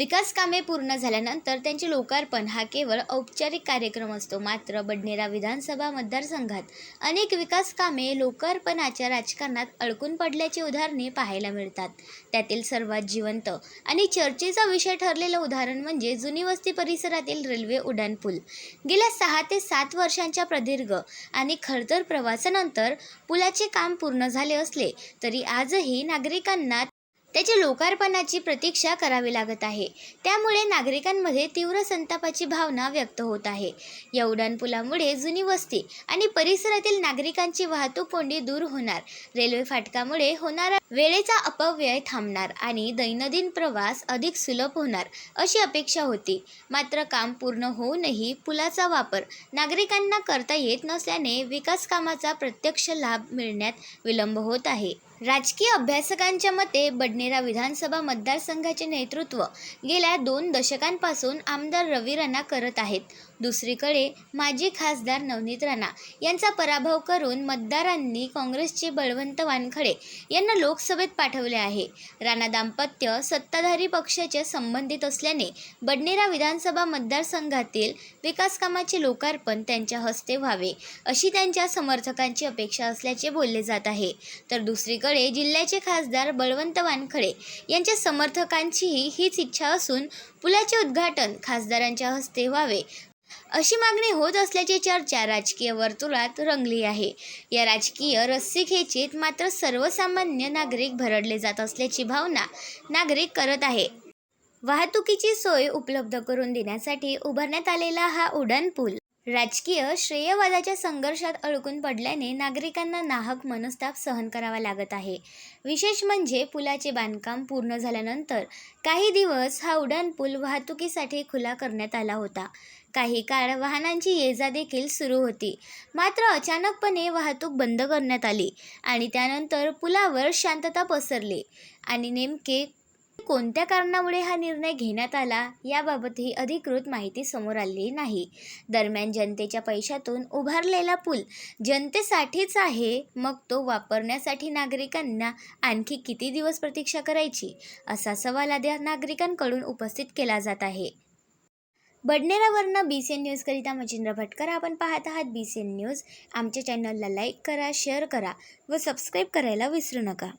विकास कामे पूर्ण झाल्यानंतर त्यांचे लोकार्पण हा केवळ औपचारिक कार्यक्रम असतो. मात्र बडनेरा विधानसभा मतदारसंघात अनेक विकास कामे लोकार्पणाच्या राजकारणात अडकून पडल्याची उदाहरणे पाहायला मिळतात. त्यातील सर्वात जिवंत आणि चर्चेचा विषय ठरलेलं उदाहरण म्हणजे जुनी वस्ती परिसरातील रेल्वे उड्डाणपूल. गेल्या 6 ते 7 वर्षांच्या प्रदीर्घ आणि खडतर प्रवासानंतर पुलाचे काम पूर्ण झाले असले तरी आजही नागरिकांना त्याच्या लोकार्पणाची प्रतीक्षा करावी लागत आहे. त्यामुळे नागरिकांमध्ये तीव्र संतापाची भावना व्यक्त होत आहे. या उड्डाणपुलामुळे जुनी वस्ती आणि परिसरातील नागरिकांची वाहतूक कोंडी दूर होणार, रेल्वे फाटकामुळे होणारा वेळेचा अपव्यय थांबणार आणि दैनंदिन प्रवास अधिक सुलभ होणार अशी अपेक्षा होती. मात्र काम पूर्ण होऊनही पुलाचा वापर नागरिकांना करता येत नसल्याने विकास कामाचा प्रत्यक्ष लाभ मिळण्यात विलंब होत आहे. राजकीय अभ्यासकांच्या मते बडनेरा विधानसभा मतदारसंघाचे नेतृत्व गेल्या 2 दशकांपासून आमदार रवी राणा करत आहेत. दुसरीकडे माजी खासदार नवनीत राणा यांचा पराभव करून मतदारांनी काँग्रेसचे बळवंत वानखडे यांना लोकसभेत पाठवले आहे. राणा दाम्पत्य सत्ताधारी पक्षाच्या संबंधित असल्याने बडनेरा विधानसभा मतदारसंघातील विकासकामाचे लोकार्पण त्यांच्या हस्ते व्हावे अशी त्यांच्या समर्थकांची अपेक्षा असल्याचे बोलले जात आहे. तर दुसरीकडे जिल्ह्याचे खासदार बळवंत वानखडे यांच्या समर्थकांचीही हीच इच्छा असून पुलाचे उद्घाटन खासदारांच्या हस्ते व्हावे अशी मागणी होत असल्याची चर्चा राजकीय वर्तुळात रंगली आहे. या राजकीय रस्सीखेचीत मात्र सर्वसामान्य नागरिक भरडले जात असल्याची भावना नागरिक करत आहे. वाहतुकीची सोय उपलब्ध करून देण्यासाठी उभारण्यात आलेला हा उड्डाणपूल राजकीय श्रेयवादाच्या संघर्षात अडकून पडल्याने नागरिकांना नाहक मनस्ताप सहन करावा लागत आहे. विशेष म्हणजे पुलाचे बांधकाम पूर्ण झाल्यानंतर काही दिवस हा उड्डाणपूल वाहतुकीसाठी खुला करण्यात आला होता. काही काळ वाहनांची ये-जा देखील सुरू होती. मात्र अचानकपणे वाहतूक बंद करण्यात आली आणि त्यानंतर पुलावर शांतता पसरली आणि नेमके कोणत्या कारणामुळे हा निर्णय घेण्यात आला याबाबतही अधिकृत माहिती समोर आली नाही. दरम्यान जनतेच्या पैशातून उभारलेला पूल जनतेसाठीच आहे, मग तो वापरण्यासाठी नागरिकांना आणखी किती दिवस प्रतीक्षा करायची असा सवाल आधी नागरिकांकडून उपस्थित केला जात आहे. बडनेरावरनं BCN न्यूजकरिता मच्छिंद्र भटकर. आपण पाहत आहात BCN न्यूज. आमच्या चॅनलला लाईक करा, शेअर करा व सबस्क्राईब करायला विसरू नका.